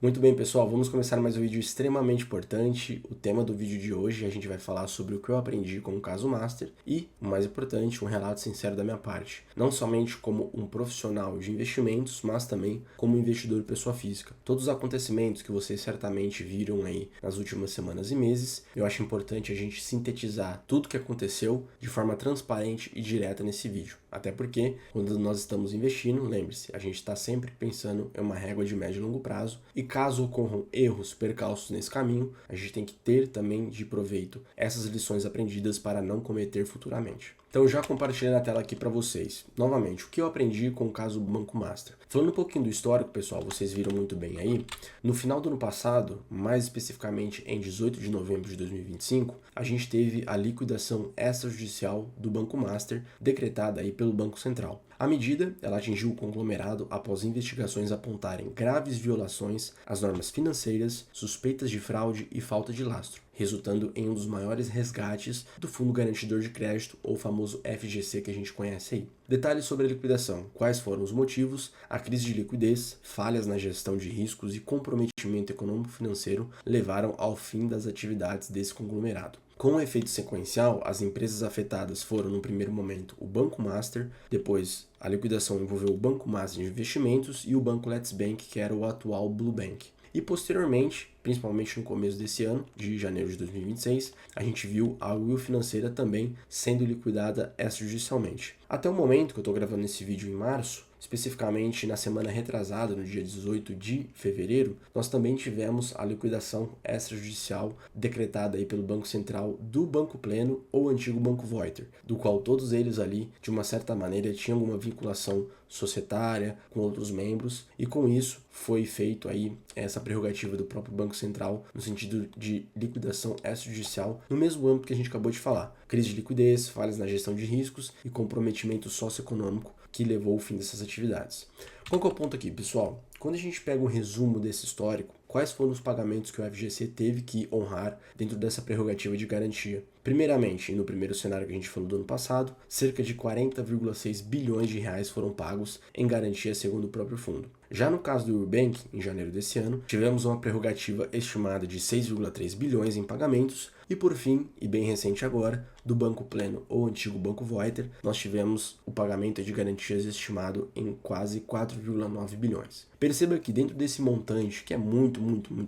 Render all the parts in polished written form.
Muito bem, pessoal, vamos começar mais um vídeo extremamente importante. O tema do vídeo de hoje, a gente vai falar sobre o que eu aprendi com o caso Master e, o mais importante, um relato sincero da minha parte. Não somente como um profissional de investimentos, mas também como investidor pessoa física. Todos os acontecimentos que vocês certamente viram aí nas últimas semanas e meses, eu acho importante a gente sintetizar tudo o que aconteceu de forma transparente e direta nesse vídeo. Até porque, quando nós estamos investindo, lembre-se, a gente está sempre pensando em uma régua de médio e longo prazo e caso ocorram erros, percalços nesse caminho, a gente tem que ter também de proveito essas lições aprendidas para não cometer futuramente. Então já compartilhei na tela aqui para vocês. Novamente, o que eu aprendi com o caso Banco Master. Falando um pouquinho do histórico, pessoal, vocês viram muito bem aí. No final do ano passado, mais especificamente em 18 de novembro de 2025, a gente teve a liquidação extrajudicial do Banco Master, decretada aí pelo Banco Central. A medida, ela atingiu o conglomerado após investigações apontarem graves violações às normas financeiras, suspeitas de fraude e falta de lastro, resultando em um dos maiores resgates do Fundo Garantidor de Crédito, ou famoso FGC que a gente conhece aí. Detalhes sobre a liquidação, quais foram os motivos, a crise de liquidez, falhas na gestão de riscos e comprometimento econômico-financeiro levaram ao fim das atividades desse conglomerado. Com o efeito sequencial, as empresas afetadas foram, no primeiro momento, o Banco Master, depois a liquidação envolveu o Banco Master de Investimentos e o Banco Let's Bank, que era o atual Blue Bank. E posteriormente, principalmente no começo desse ano, de janeiro de 2026, a gente viu a Will Financeira também sendo liquidada extrajudicialmente. Até o momento que eu estou gravando esse vídeo em março, especificamente na semana retrasada, no dia 18 de fevereiro, nós também tivemos a liquidação extrajudicial decretada aí pelo Banco Central do Banco Pleno ou antigo Banco Voiter, do qual todos eles ali, de uma certa maneira, tinham uma vinculação societária com outros membros, e com isso foi feito aí essa prerrogativa do próprio Banco Central no sentido de liquidação extrajudicial no mesmo âmbito que a gente acabou de falar. Crise de liquidez, falhas na gestão de riscos e comprometimento socioeconômico que levou ao fim dessas atividades. Qual que é o ponto aqui, pessoal? Quando a gente pega um resumo desse histórico, quais foram os pagamentos que o FGC teve que honrar dentro dessa prerrogativa de garantia? Primeiramente, no primeiro cenário que a gente falou do ano passado, cerca de 40,6 bilhões de reais foram pagos em garantia segundo o próprio fundo. Já no caso do Urbank, em janeiro desse ano, tivemos uma prerrogativa estimada de 6,3 bilhões em pagamentos e, por fim, e bem recente agora, do Banco Pleno ou antigo Banco Voiter, nós tivemos o pagamento de garantias estimado em quase 4,9 bilhões. Perceba que dentro desse montante, que é muito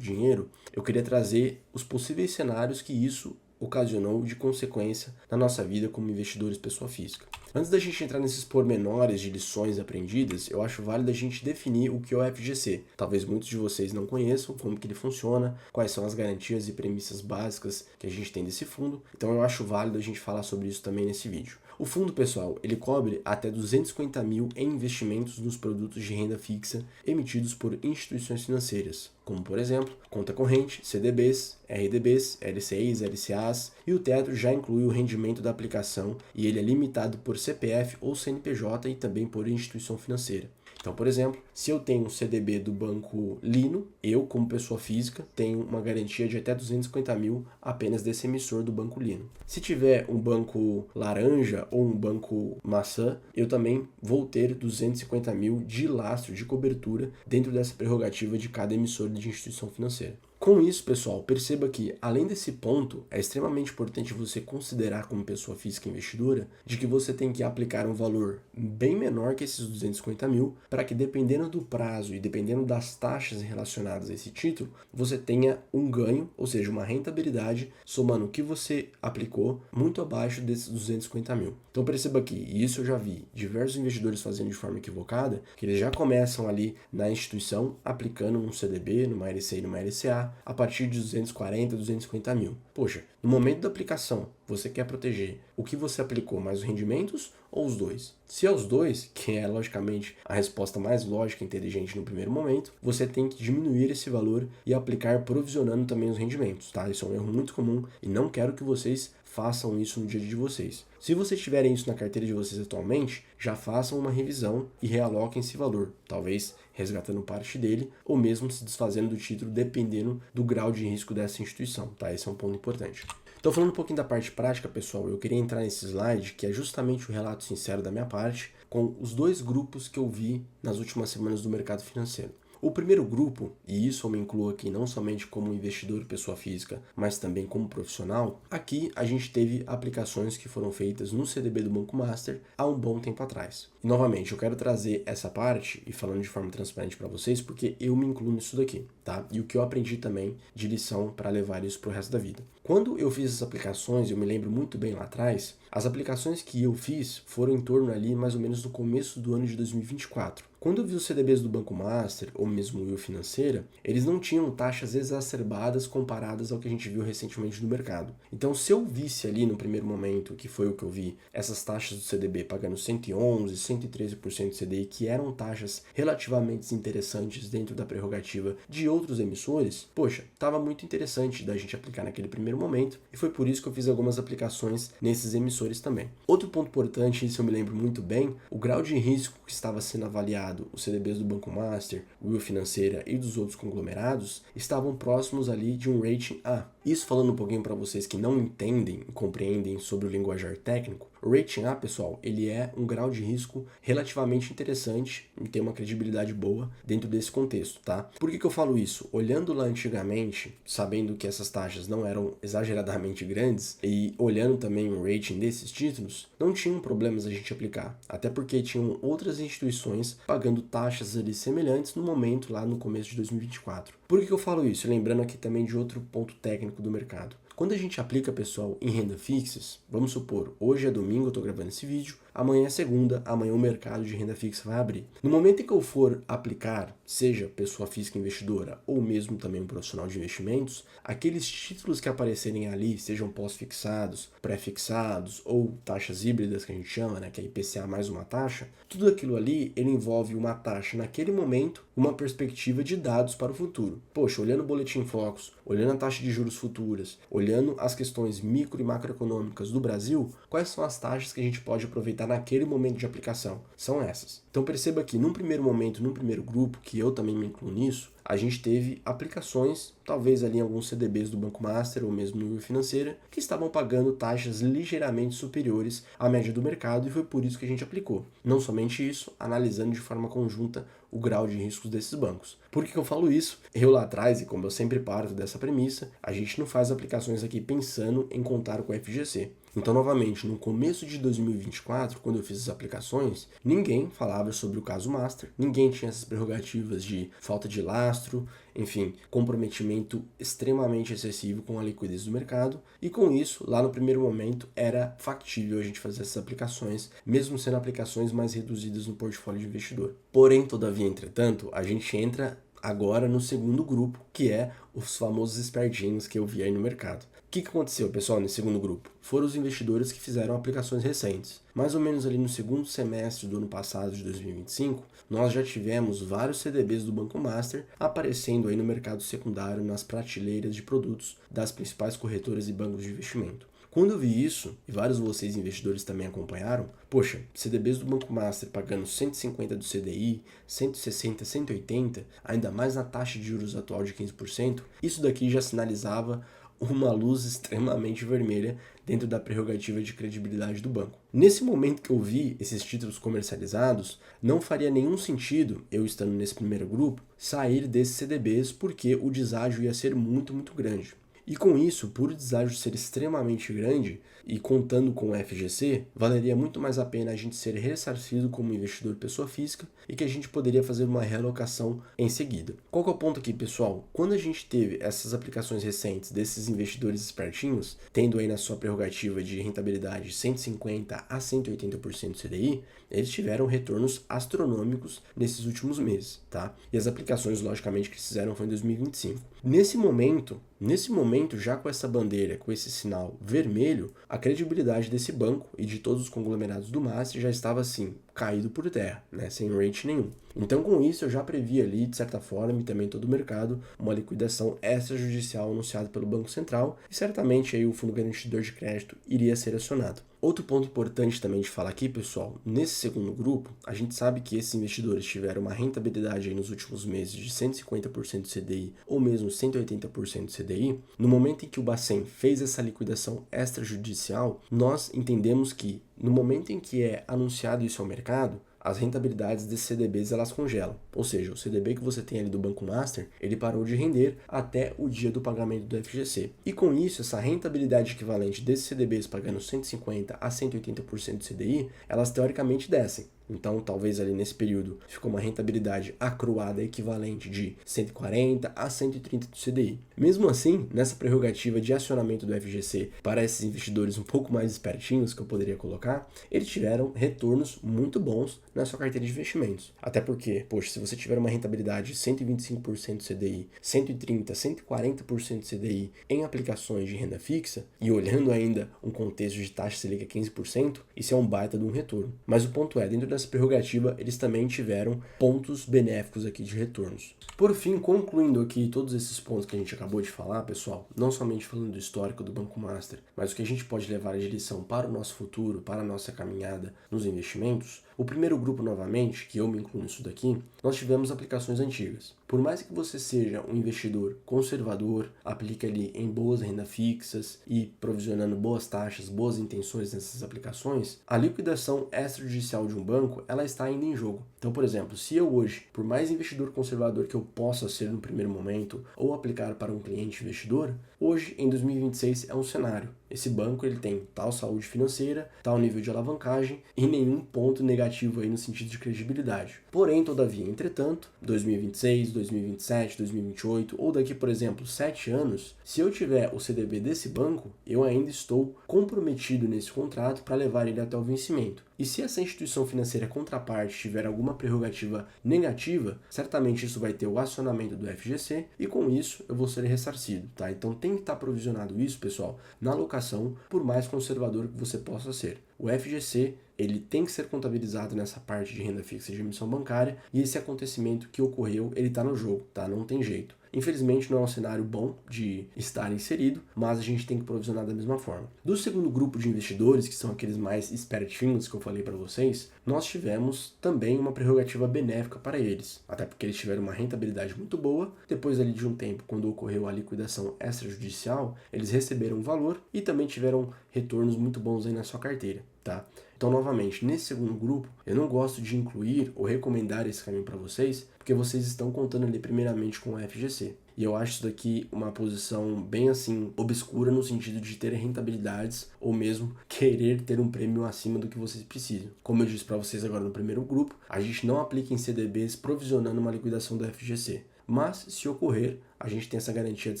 dinheiro, eu queria trazer os possíveis cenários que isso ocasionou de consequência na nossa vida como investidores pessoa física. Antes da gente entrar nesses pormenores de lições aprendidas, eu acho válido a gente definir o que é o FGC. Talvez muitos de vocês não conheçam como que ele funciona, quais são as garantias e premissas básicas que a gente tem desse fundo, então eu acho válido a gente falar sobre isso também nesse vídeo. O fundo, pessoal, ele cobre até 250 mil em investimentos nos produtos de renda fixa emitidos por instituições financeiras, como, por exemplo, conta corrente, CDBs, RDBs, LCIs, LCAs, e o teto já inclui o rendimento da aplicação e ele é limitado por CPF ou CNPJ e também por instituição financeira. Então, por exemplo, se eu tenho um CDB do Banco Lino, eu, como pessoa física, tenho uma garantia de até 250 mil apenas desse emissor do Banco Lino. Se tiver um banco laranja ou um banco maçã, eu também vou ter 250 mil de lastro de cobertura dentro dessa prerrogativa de cada emissor de instituição financeira. Com isso, pessoal, perceba que, além desse ponto, é extremamente importante você considerar como pessoa física investidora de que você tem que aplicar um valor bem menor que esses 250 mil para que, dependendo do prazo e dependendo das taxas relacionadas a esse título, você tenha um ganho, ou seja, uma rentabilidade, somando o que você aplicou muito abaixo desses 250 mil. Então perceba que, e isso eu já vi diversos investidores fazendo de forma equivocada, que eles já começam ali na instituição aplicando um CDB, numa LCI e numa LCA, a partir de 240, 250 mil. Poxa, no momento da aplicação, você quer proteger o que você aplicou mais os rendimentos ou os dois? Se é os dois, que é logicamente a resposta mais lógica e inteligente no primeiro momento, você tem que diminuir esse valor e aplicar provisionando também os rendimentos, tá? Isso é um erro muito comum e não quero que vocês façam isso no dia de vocês. Se vocês tiverem isso na carteira de vocês atualmente, já façam uma revisão e realoquem esse valor, talvez resgatando parte dele ou mesmo se desfazendo do título dependendo do grau de risco dessa instituição, tá? Esse é um ponto importante. Então, falando um pouquinho da parte prática, pessoal, eu queria entrar nesse slide, que é justamente o relato sincero da minha parte, com os dois grupos que eu vi nas últimas semanas do mercado financeiro. O primeiro grupo, e isso eu me incluo aqui não somente como investidor pessoa física, mas também como profissional, aqui a gente teve aplicações que foram feitas no CDB do Banco Master há um bom tempo atrás. E novamente, eu quero trazer essa parte e falando de forma transparente para vocês, porque eu me incluo nisso daqui, tá? E o que eu aprendi também de lição para levar isso para o resto da vida. Quando eu fiz as aplicações, eu me lembro muito bem lá atrás, as aplicações que eu fiz foram em torno ali mais ou menos no começo do ano de 2024. Quando eu vi os CDBs do Banco Master, ou mesmo o Will Financeira, eles não tinham taxas exacerbadas comparadas ao que a gente viu recentemente no mercado. Então, se eu visse ali no primeiro momento, que foi o que eu vi, essas taxas do CDB pagando 111, 113% de CDI, que eram taxas relativamente interessantes dentro da prerrogativa de outros emissores, poxa, estava muito interessante da gente aplicar naquele primeiro momento, e foi por isso que eu fiz algumas aplicações nesses emissores também. Outro ponto importante, isso eu me lembro muito bem, o grau de risco que estava sendo avaliado os CDBs do Banco Master, Will Financeira e dos outros conglomerados estavam próximos ali de um rating A. Isso falando um pouquinho para vocês que não entendem e compreendem sobre o linguajar técnico, o rating A, pessoal, ele é um grau de risco relativamente interessante e tem uma credibilidade boa dentro desse contexto, tá? Por que eu falo isso? Olhando lá antigamente, sabendo que essas taxas não eram exageradamente grandes e olhando também o rating desses títulos, não tinham problemas a gente aplicar, até porque tinham outras instituições pagando taxas ali semelhantes no momento lá no começo de 2024. Por que eu falo isso? Lembrando aqui também de outro ponto técnico do mercado. Quando a gente aplica, pessoal, em renda fixas, vamos supor, hoje é domingo, eu estou gravando esse vídeo, amanhã é segunda, amanhã o mercado de renda fixa vai abrir. No momento em que eu for aplicar, seja pessoa física investidora ou mesmo também um profissional de investimentos, aqueles títulos que aparecerem ali, sejam pós-fixados, pré-fixados ou taxas híbridas que a gente chama, né, que é IPCA mais uma taxa, tudo aquilo ali, ele envolve uma taxa naquele momento, uma perspectiva de dados para o futuro. Poxa, olhando o Boletim Focus, olhando a taxa de juros futuras, olhando as questões micro e macroeconômicas do Brasil, quais são as taxas que a gente pode aproveitar naquele momento de aplicação? São essas. Então perceba que num primeiro momento, num primeiro grupo, que eu também me incluo nisso, a gente teve aplicações, talvez ali em alguns CDBs do Banco Master ou mesmo no Will Financeira, que estavam pagando taxas ligeiramente superiores à média do mercado e foi por isso que a gente aplicou. Não somente isso, analisando de forma conjunta o grau de riscos desses bancos. Por que eu falo isso? Eu lá atrás, e como eu sempre parto dessa premissa, a gente não faz aplicações aqui pensando em contar com o FGC. Então, novamente, no começo de 2024, quando eu fiz as aplicações, ninguém falava sobre o caso Master, ninguém tinha essas prerrogativas de falta de lastro, enfim, comprometimento extremamente excessivo com a liquidez do mercado, e com isso, lá no primeiro momento, era factível a gente fazer essas aplicações, mesmo sendo aplicações mais reduzidas no portfólio de investidor. Porém, todavia, entretanto, a gente entra agora no segundo grupo, que é os famosos espertinhos que eu vi aí no mercado. O que aconteceu, pessoal, nesse segundo grupo? Foram os investidores que fizeram aplicações recentes. Mais ou menos ali no segundo semestre do ano passado, de 2025, nós já tivemos vários CDBs do Banco Master aparecendo aí no mercado secundário, nas prateleiras de produtos das principais corretoras e bancos de investimento. Quando eu vi isso, e vários de vocês investidores também acompanharam, poxa, CDBs do Banco Master pagando 150 do CDI, 160, 180, ainda mais na taxa de juros atual de 15%, isso daqui já sinalizava uma luz extremamente vermelha dentro da prerrogativa de credibilidade do banco. Nesse momento que eu vi esses títulos comercializados, não faria nenhum sentido, eu estando nesse primeiro grupo, sair desses CDBs porque o deságio ia ser muito, muito grande. E com isso, por o deságio ser extremamente grande e contando com o FGC, valeria muito mais a pena a gente ser ressarcido como investidor pessoa física e que a gente poderia fazer uma realocação em seguida. Qual que é o ponto aqui, pessoal? Quando a gente teve essas aplicações recentes desses investidores espertinhos, tendo aí na sua prerrogativa de rentabilidade 150 a 180% CDI, eles tiveram retornos astronômicos nesses últimos meses, tá? E as aplicações, logicamente, que eles fizeram foi em 2025. Nesse momento, já com essa bandeira, com esse sinal vermelho, a credibilidade desse banco e de todos os conglomerados do Master já estava assim, caído por terra, né, sem rate nenhum. Então, com isso, eu já previ ali, de certa forma, e também todo o mercado, uma liquidação extrajudicial anunciada pelo Banco Central e certamente aí o Fundo Garantidor de Crédito iria ser acionado. Outro ponto importante também de falar aqui, pessoal, nesse segundo grupo, a gente sabe que esses investidores tiveram uma rentabilidade aí nos últimos meses de 150% do CDI ou mesmo 180% do CDI. No momento em que o Bacen fez essa liquidação extrajudicial, nós entendemos que no momento em que é anunciado isso ao mercado, as rentabilidades desses CDBs elas congelam. Ou seja, o CDB que você tem ali do Banco Master, ele parou de render até o dia do pagamento do FGC. E com isso, essa rentabilidade equivalente desses CDBs pagando 150 a 180% do CDI, elas teoricamente descem. Então, talvez ali nesse período ficou uma rentabilidade acruada equivalente de 140 a 130 do CDI. Mesmo assim, nessa prerrogativa de acionamento do FGC para esses investidores um pouco mais espertinhos que eu poderia colocar, eles tiveram retornos muito bons na sua carteira de investimentos. Até porque, poxa, se você tiver uma rentabilidade de 125% do CDI, 130, 140% do CDI em aplicações de renda fixa e olhando ainda um contexto de taxa Selic a 15%, isso é um baita de um retorno. Mas o ponto é, dentro dessa prerrogativa, eles também tiveram pontos benéficos aqui de retornos. Por fim, concluindo aqui todos esses pontos que a gente acabou de falar, pessoal, não somente falando do histórico do Banco Master, mas o que a gente pode levar de lição para o nosso futuro, para a nossa caminhada nos investimentos, o primeiro grupo, novamente, que eu me incluo nisso daqui, nós tivemos aplicações antigas. Por mais que você seja um investidor conservador, aplique ali em boas rendas fixas e provisionando boas taxas, boas intenções nessas aplicações, a liquidação extrajudicial de um banco, ela está ainda em jogo. Então, por exemplo, se eu hoje, por mais investidor conservador que eu possa ser no primeiro momento ou aplicar para um cliente investidor, hoje, em 2026, é um cenário. Esse banco ele tem tal saúde financeira, tal nível de alavancagem e nenhum ponto negativo aí no sentido de credibilidade. Porém, todavia, entretanto, 2026, 2027, 2028 ou daqui, por exemplo, 7 anos, se eu tiver o CDB desse banco, eu ainda estou comprometido nesse contrato para levar ele até o vencimento. E se essa instituição financeira contraparte tiver alguma prerrogativa negativa, certamente isso vai ter o acionamento do FGC e com isso eu vou ser ressarcido, tá? Então tem que estar provisionado isso, pessoal, na alocação, por mais conservador que você possa ser. O FGC, ele tem que ser contabilizado nessa parte de renda fixa de emissão bancária e esse acontecimento que ocorreu, ele está no jogo, tá? Não tem jeito. Infelizmente não é um cenário bom de estar inserido, mas a gente tem que provisionar da mesma forma. Do segundo grupo de investidores, que são aqueles mais espertinhos que eu falei para vocês, nós tivemos também uma prerrogativa benéfica para eles, até porque eles tiveram uma rentabilidade muito boa. Depois ali de um tempo, quando ocorreu a liquidação extrajudicial, eles receberam um valor e também tiveram retornos muito bons aí na sua carteira, tá? Então, novamente, nesse segundo grupo, eu não gosto de incluir ou recomendar esse caminho para vocês, porque vocês estão contando ali primeiramente com o FGC. E eu acho isso daqui uma posição bem assim, obscura no sentido de ter rentabilidades ou mesmo querer ter um prêmio acima do que vocês precisam. Como eu disse para vocês agora no primeiro grupo, a gente não aplica em CDBs provisionando uma liquidação do FGC. Mas, se ocorrer, a gente tem essa garantia de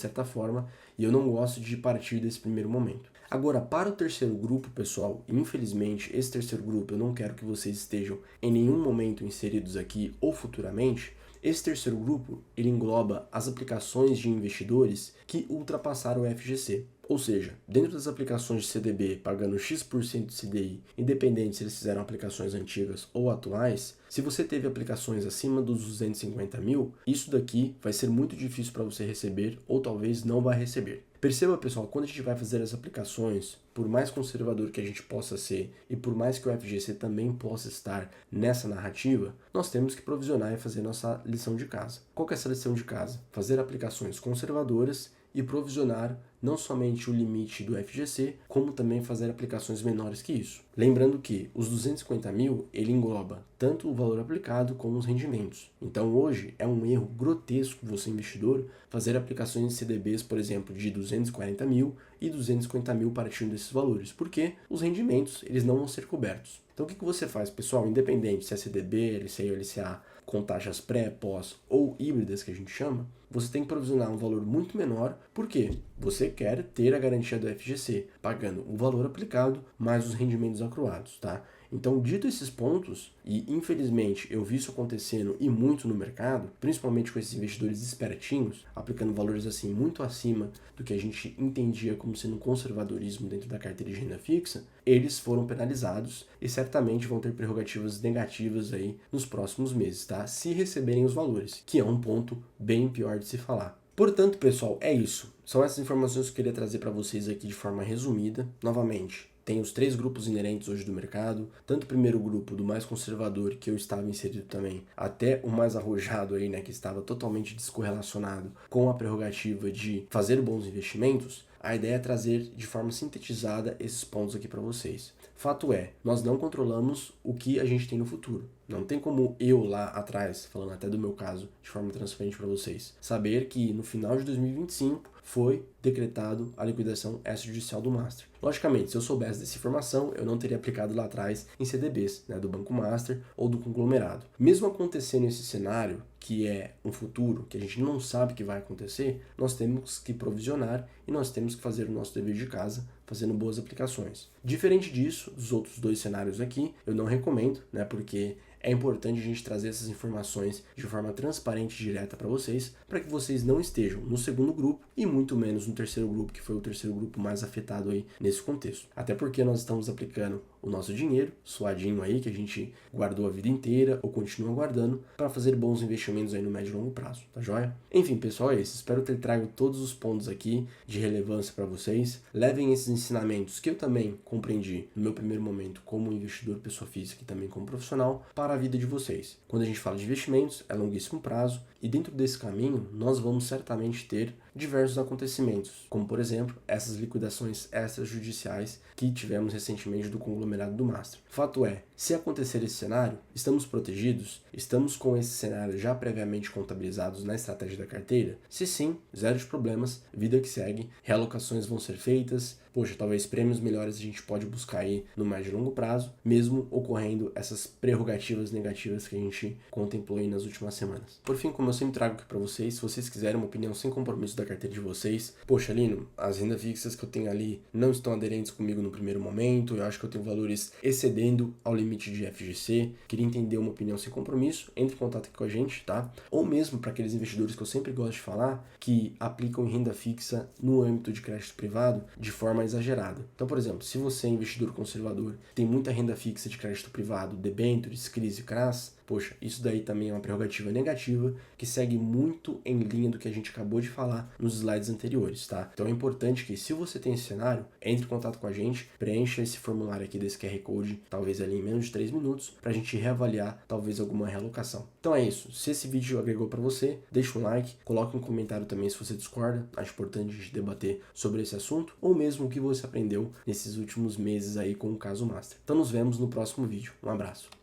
certa forma e eu não gosto de partir desse primeiro momento. Agora, para o terceiro grupo, pessoal, infelizmente, esse terceiro grupo eu não quero que vocês estejam em nenhum momento inseridos aqui ou futuramente. Esse terceiro grupo, ele engloba as aplicações de investidores que ultrapassaram o FGC. Ou seja, dentro das aplicações de CDB pagando X% de CDI, independente se eles fizeram aplicações antigas ou atuais, se você teve aplicações acima dos 250 mil, isso daqui vai ser muito difícil para você receber ou talvez não vai receber. Perceba, pessoal, quando a gente vai fazer as aplicações, por mais conservador que a gente possa ser e por mais que o FGC também possa estar nessa narrativa, nós temos que provisionar e fazer nossa lição de casa. Qual que é essa lição de casa? Fazer aplicações conservadoras e provisionar não somente o limite do FGC, como também fazer aplicações menores que isso. Lembrando que os 250 mil, ele engloba tanto o valor aplicado como os rendimentos. Então hoje é um erro grotesco você, investidor, fazer aplicações de CDBs, por exemplo, de 240 mil e 250 mil partindo desses valores, porque os rendimentos eles não vão ser cobertos. Então o que você faz, pessoal? Independente se é CDB, LCI ou LCA, com taxas pré, pós ou híbridas que a gente chama, você tem que provisionar um valor muito menor, porque você quer ter a garantia do FGC, pagando o valor aplicado mais os rendimentos acruados, tá? Então, dito esses pontos, e infelizmente eu vi isso acontecendo e muito no mercado, principalmente com esses investidores espertinhos, aplicando valores assim muito acima do que a gente entendia como sendo um conservadorismo dentro da carteira de renda fixa, eles foram penalizados e certamente vão ter prerrogativas negativas aí nos próximos meses, tá? Se receberem os valores, que é um ponto bem pior de se falar. Portanto, pessoal, é isso. São essas informações que eu queria trazer para vocês aqui de forma resumida. Novamente, tem os 3 grupos inerentes hoje do mercado, tanto o primeiro grupo do mais conservador, que eu estava inserido também, até o mais arrojado aí, né, que estava totalmente descorrelacionado com a prerrogativa de fazer bons investimentos. A ideia é trazer de forma sintetizada esses pontos aqui para vocês. Fato é, nós não controlamos o que a gente tem no futuro. Não tem como eu lá atrás, falando até do meu caso, de forma transparente para vocês, saber que no final de 2025 foi decretado a liquidação extrajudicial do Master. Logicamente, se eu soubesse dessa informação, eu não teria aplicado lá atrás em CDBs, né, do Banco Master ou do conglomerado. Mesmo acontecendo esse cenário, que é um futuro que a gente não sabe que vai acontecer, nós temos que provisionar e nós temos que fazer o nosso dever de casa, fazendo boas aplicações. Diferente disso, dos outros dois cenários aqui, eu não recomendo, né, porque é importante a gente trazer essas informações de forma transparente e direta para vocês, para que vocês não estejam no segundo grupo e muito menos no terceiro grupo, que foi o terceiro grupo mais afetado aí nesse contexto. Até porque nós estamos aplicando o nosso dinheiro, suadinho aí, que a gente guardou a vida inteira ou continua guardando, para fazer bons investimentos aí no médio e longo prazo, tá joia? Enfim, pessoal, é isso. Espero ter trago todos os pontos aqui de relevância para vocês. Levem esses ensinamentos que eu também compreendi no meu primeiro momento como investidor pessoa física e também como profissional para a vida de vocês. Quando a gente fala de investimentos, é longuíssimo prazo e dentro desse caminho nós vamos certamente ter diversos acontecimentos, como por exemplo, essas liquidações extrajudiciais que tivemos recentemente do conglomerado do Master. Fato é, se acontecer esse cenário, estamos protegidos? Estamos com esse cenário já previamente contabilizados na estratégia da carteira? Se sim, zero de problemas, vida que segue, realocações vão ser feitas, poxa, talvez prêmios melhores a gente pode buscar aí no médio e longo prazo, mesmo ocorrendo essas prerrogativas negativas que a gente contemplou aí nas últimas semanas. Por fim, como eu sempre trago aqui para vocês, se vocês quiserem uma opinião sem compromisso da carteira de vocês, poxa, Lino, as rendas fixas que eu tenho ali não estão aderentes comigo no primeiro momento, eu acho que eu tenho valores excedendo ao limite de FGC, queria entender uma opinião sem compromisso, entre em contato aqui com a gente, tá? Ou mesmo para aqueles investidores que eu sempre gosto de falar, que aplicam renda fixa no âmbito de crédito privado de forma exagerada. Então, por exemplo, se você é investidor conservador, tem muita renda fixa de crédito privado, debêntures, CRIs e CRAs, poxa, isso daí também é uma prerrogativa negativa que segue muito em linha do que a gente acabou de falar nos slides anteriores, tá? Então é importante que, se você tem esse cenário, entre em contato com a gente, preencha esse formulário aqui desse QR Code, talvez ali em menos de 3 minutos, para a gente reavaliar talvez alguma realocação. Então é isso. Se esse vídeo agregou para você, deixa um like, coloque um comentário também se você discorda, acho importante a gente debater sobre esse assunto, ou mesmo o que você aprendeu nesses últimos meses aí com o caso Master. Então nos vemos no próximo vídeo. Um abraço.